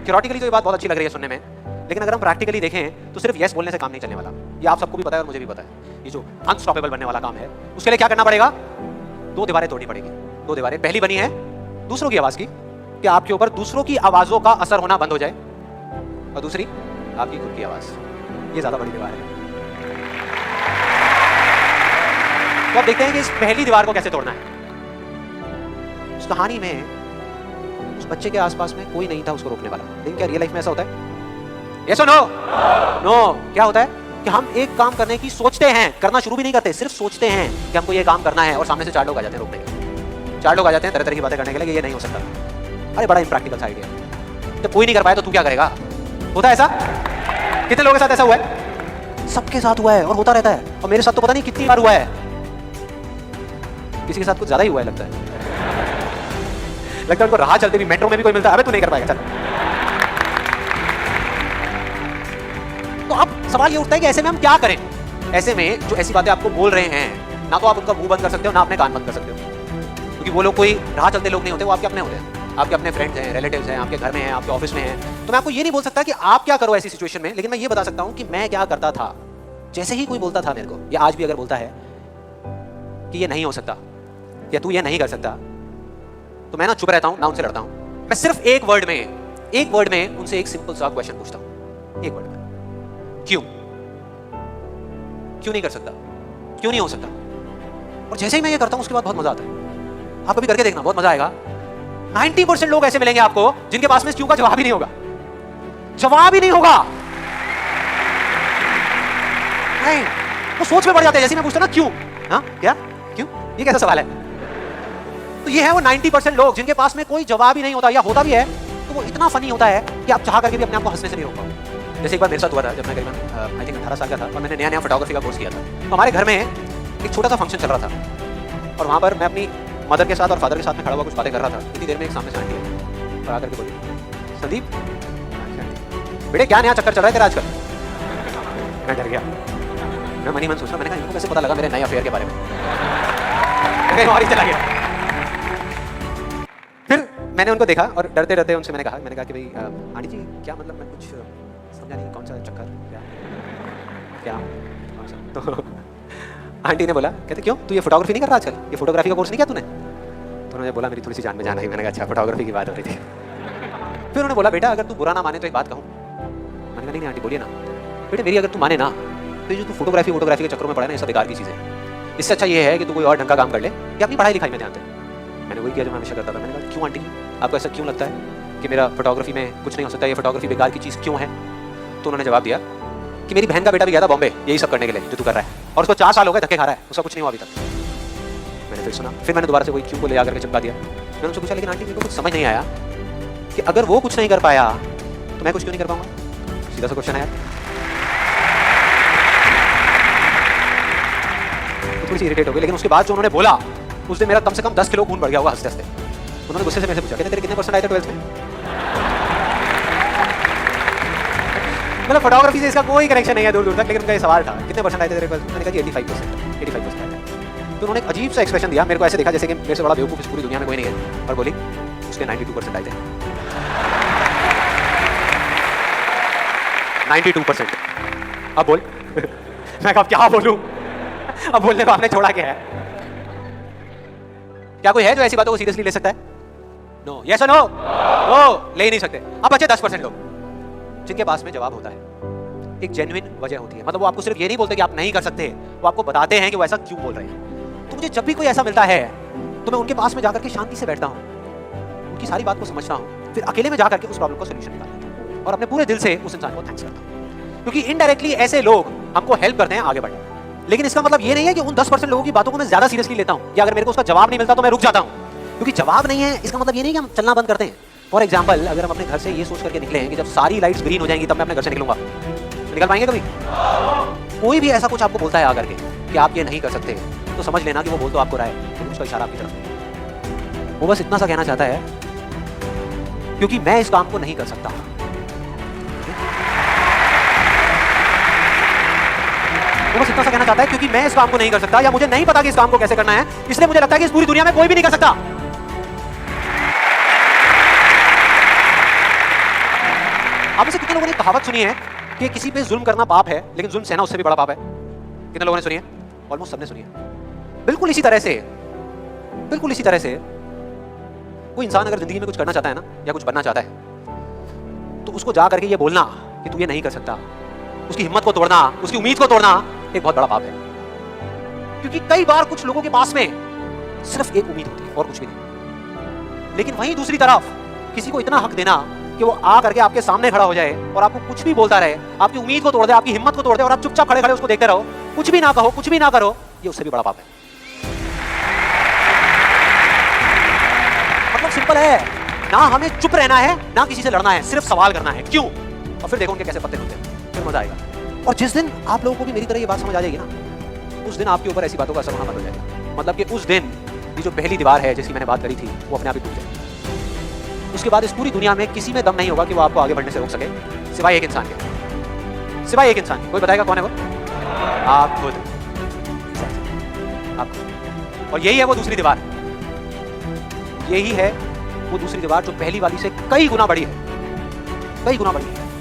Theoretically तो ये बात बहुत अच्छी लग रही है सुनने में, लेकिन अगर हम प्रैक्टिकली देखें तो सिर्फ यस बोलने से काम नहीं चलने वाला। ये आप सबको भी पता है और मुझे भी पता है। ये जो अनस्टॉपेबल बनने वाला काम है, उसके लिए क्या करना पड़ेगा? 2 दीवारें तोड़नी पड़ेगी। 2 दीवारें, पहली बनी है दूसरों की आवाज की, कि आपके ऊपर दूसरों की आवाजों का असर होना बंद हो जाए, और दूसरी आपकी खुद की आवाज। ये ज्यादा बड़ी दीवार है। तो अब देखते हैं कि इस पहली दीवार को कैसे तोड़ना है। उस कहानी में उस बच्चे के आसपास में कोई नहीं था उसको रोकने वाला। लेकिन क्या रियल लाइफ में ऐसा होता है? यस और नो? नो। क्या होता है कि हम एक काम करने की सोचते हैं, करना शुरू भी नहीं करते, सिर्फ सोचते हैं कि हमको ये काम करना है, और सामने से 4 लोग आ जाते हैं रोकने के लिए। 4 लोग आ जाते हैं तरह तरह की बातें करने के लिए, ये नहीं हो सकता। अरे बड़ा इम्प्रैक्टिकल सा आइडिया। जब कोई नहीं कर पाया तो तू क्या करेगा? होता है ऐसा? कितने लोगों के साथ ऐसा हुआ है? सबके साथ हुआ है और होता रहता है। और मेरे साथ तो पता नहीं कितनी बार हुआ है। किसी के साथ कुछ ज्यादा ही हुआ है लगता है। लगता है उनको राह चलते भी मेट्रो में भी कोई मिलता है, अबे तू नहीं कर पाएगा, चल। तो अब सवाल ये उठता है कि ऐसे में हम क्या करें? ऐसे में जो ऐसी बातें आपको बोल रहे हैं, ना तो आप उनका मुंह बंद कर सकते हो, ना अपने कान बंद कर सकते हो, क्योंकि वो लोग कोई राह चलते लोग नहीं होते, वो आपके अपने होते हैं। आपके अपने फ्रेंड्स हैं, रिलेटिव्स हैं, आपके घर में हैं, आपके ऑफिस में हैं। तो मैं आपको ये नहीं बोल सकता कि आप क्या करो ऐसी सिचुएशन में, लेकिन मैं ये बता सकता हूं कि मैं क्या करता था। जैसे ही कोई बोलता था मेरे को, या आज भी अगर बोलता है कि ये नहीं हो सकता या तू ये नहीं कर सकता, तो मैं ना चुप रहता हूं, ना उनसे लड़ता हूं। मैं सिर्फ एक वर्ड में उनसे एक सिंपल सा क्वेश्चन पूछता हूं, एक वर्ड में, क्यों? क्यों नहीं कर सकता? क्यों नहीं हो सकता? और जैसे ही मैं ये करता हूं उसके बाद बहुत मजा आता है। आप कभी करके देखना, बहुत मजा आएगा। 90% लोग ऐसे मिलेंगे आपको जिनके पास में इस क्यों का जवाब ही नहीं होगा। जवाब ही नहीं होगा। नहीं, वो सोच में पड़ जाते हैं। जैसे मैं पूछता ना क्यों, हाँ क्या, क्यों, ये कैसा सवाल है? तो ये है वो 90% लोग जिनके पास में कोई जवाब ही नहीं होता, या होता भी है तो वो इतना फनी होता है कि आप चाह करके भी अपने आप को हंसने से नहीं रोक पाओ। जैसे एक बार मेरे साथ हुआ था, जब मैं करीबन आई थिंक 18 साल का था और मैंने नया फोटोग्राफी का कोर्स किया था। तो हमारे घर में एक छोटा सा फंक्शन चल रहा था, और वहाँ पर मैं अपनी मदर के साथ और फादर के साथ में खड़ा हुआ कुछ बातें कर रहा था। इतनी देर में एक सामने से आंटी आई और आकर के बोली, संदीप बेटे क्या नया चक्कर चल रहा है तेरा आजकल? मैं डर गया। मैं मनी मन सोच रहा, मैंने कहा इनको कैसे पता लगा मेरे नए अफेयर के बारे में? और ही चला गया। फिर मैंने उनको देखा और डरते डरते उनसे मैंने कहा कि भाई आंटी जी क्या मतलब, मैं कुछ समझा नहीं, कौन सा चक्कर, क्या कौन सा? तो आंटी ने बोला, कहते क्यों तू ये फोटोग्राफी नहीं कर रहा आजकल? ये फोटोग्राफी का कोर्स नहीं किया तूने? तो उन्होंने बोला मेरी थोड़ी सी जान में जान आई। मैंने कहा अच्छा फोटोग्राफी की बात हो रही थी। फिर उन्होंने बोला बेटा अगर तू बुरा ना माने तो एक बात कहूँ। मैंने कहा नहीं आंटी बोलिए ना। बेटे मेरी अगर तू माने ना तो जो तू फोटोग्राफी के चक्करों में पड़ा ना, ये सब बेकार की चीज़ है। इससे अच्छा ये है कि तू कोई और ढंग का काम कर ले या अपनी पढ़ाई लिखाई में ध्यान दे। मैंने वही किया जो मैं हमेशा करता था। मैंने कहा क्यों आंटी, आपको ऐसा क्यों लगता है कि मेरा फोटोग्राफी में कुछ नहीं हो सकता, ये फोटोग्राफी बेकार की चीज़ क्यों है? तो उन्होंने जवाब दिया कि मेरी बहन का बेटा भी गया था बॉम्बे यही सब करने के लिए जो तू कर रहा है, और उसको 4 साल हो गए धक्के खा रहा है, उसका कुछ नहीं हुआ अभी तक। मैंने फिर सुना, फिर मैंने दोबारा से वही क्यों को ले जाकर के चिपका दिया। मैंने उनसे पूछा लेकिन आंटी मेरे को कुछ समझ नहीं आया कि अगर वो कुछ नहीं कर पाया तो मैं कुछ क्यों नहीं कर पाऊंगा? सीधा सा क्वेश्चन है यार। थोड़ी सी इरिटेट हो गई, लेकिन उसके बाद जो उन्होंने बोला उस दिन मेरा कम से कम 10 किलो खून बढ़ गया होगा हंसते हंसते। उन्होंने गुस्से से मेरे से पूछा, कहते तेरे कितने % आए थे 12th में? मतलब फोटोग्राफी से इसका कोई कनेक्शन नहीं है दूर दूर तक, लेकिन उनका ये सवाल था कितने % आए थे तेरे 12th में? मैंने कहा 85% आए थे। तो उन्होंने एक अजीब सा एक्सप्रेशन दिया, मेरे को ऐसे देखा जैसे कि मेरे से बड़ा बेवकूफ इस पूरी दुनिया में कोई नहीं है, और बोली उसके 92% आए थे। 92%। अब बोल। मैं कहा क्या बोलूं? अब बोलने को आपने छोड़ा क्या है? क्या कोई है जो ऐसी बातों को सीरियसली ले सकता है? नो। यस और नो? नो, ले ही नहीं सकते। अब बचे 10% लोग जिनके पास में जवाब होता है। एक जेन्युइन वजह होती है, मतलब वो आपको सिर्फ ये नहीं बोलते कि आप नहीं कर सकते, वो आपको बताते हैं कि वो ऐसा क्यों बोल रहे हैं। तो मुझे जब भी कोई ऐसा मिलता है तो मैं उनके पास में जाकर के शांति से बैठता हूँ, उनकी सारी बात को समझता हूँ, फिर अकेले में जाकर के उस प्रॉब्लम को सोल्यूशन निकालता हूँ और अपने पूरे दिल से उस इंसान को थैंक्स करता हूँ, क्योंकि इनडायरेक्टली ऐसे लोग हमको हेल्प करते हैं आगे बढ़ने। लेकिन इसका मतलब ये नहीं है कि उन 10% लोगों की बातों को मैं ज्यादा सीरियसली लेता हूँ, या अगर मेरे को उसका जवाब नहीं मिलता तो मैं रुक जाता हूँ। क्योंकि जवाब नहीं है इसका मतलब ये नहीं कि हम चलना बंद करते हैं। फॉर एग्जाम्पल, अगर हम अपने घर से ये सोच करके निकले हैं कि जब सारी लाइट्स ग्रीन हो जाएंगी तब मैं अपने घर से निकलूंगा, निकल पाएंगे कभी? कोई भी ऐसा कुछ आपको बोलता है आकर के कि आप ये नहीं कर सकते, तो समझ लेना कि वो बोल तो आपको रहा है, लेकिन उसका इशारा आपकी तरफ। वो बस इतना सा कहना चाहता है क्योंकि मैं इस काम को नहीं कर सकता। वो बस इतना सा कहना चाहता है क्योंकि मैं इस काम को नहीं कर सकता, या मुझे नहीं पता कि इस काम को कैसे करना है, इसलिए मुझे लगता है कि इस पूरी दुनिया में कोई भी नहीं कर सकता। आप में से कितने लोगों ने कहावत सुनी है कि किसी पे जुल्म करना पाप है लेकिन जुल्म सहना उससे भी बड़ा पाप है? कितने लोगों ने सुनी है? ऑलमोस्ट सबने सुनी है। बिल्कुल इसी तरह से कोई इंसान अगर जिंदगी में कुछ करना चाहता है ना, या कुछ बनना चाहता है, तो उसको जा करके ये बोलना कि तू ये नहीं कर सकता, उसकी हिम्मत को तोड़ना, उसकी उम्मीद को तोड़ना एक बहुत बड़ा पाप है। क्योंकि कई बार कुछ लोगों के पास में सिर्फ एक उम्मीद होती है और कुछ भी नहीं, लेकिन वहीं दूसरी तरफ किसी को इतना हक देना कि वो आ करके आपके सामने खड़ा हो जाए और आपको कुछ भी बोलता रहे, आपकी उम्मीद को तोड़ दे, आपकी हिम्मत को तोड़ दे, और आप चुपचाप खड़े खड़े उसको देखते रहो, कुछ भी ना कहो, कुछ भी ना करो, ये उससे भी बड़ा पाप है। मतलब सिंपल है, ना हमें चुप रहना है ना किसी से लड़ना है, सिर्फ सवाल करना है क्यों, और फिर देखो उनके कैसे पत्ते खुलते हैं, फिर मजा आएगा। और जिस दिन आप लोगों को भी मेरी तरह ये बात समझ आ जाएगी ना, उस दिन आपके ऊपर ऐसी बातों का असर होना बंद हो जाएगा। मतलब कि उस दिन ये जो पहली दीवार है जिसकी मैंने बात करी थी, वो अपने आप ही टूट जाएगी। उसके बाद इस पूरी दुनिया में किसी में दम नहीं होगा कि वो आपको आगे बढ़ने से रोक सके, सिवाय एक इंसान के, सिवाय एक इंसान के। कोई बताएगा कौन है वो? आप खुद, आप खुद। और यही है वो दूसरी दीवार, यही है वो दूसरी दीवार जो पहली वाली से कई गुना बड़ी है, कई गुना बड़ी है।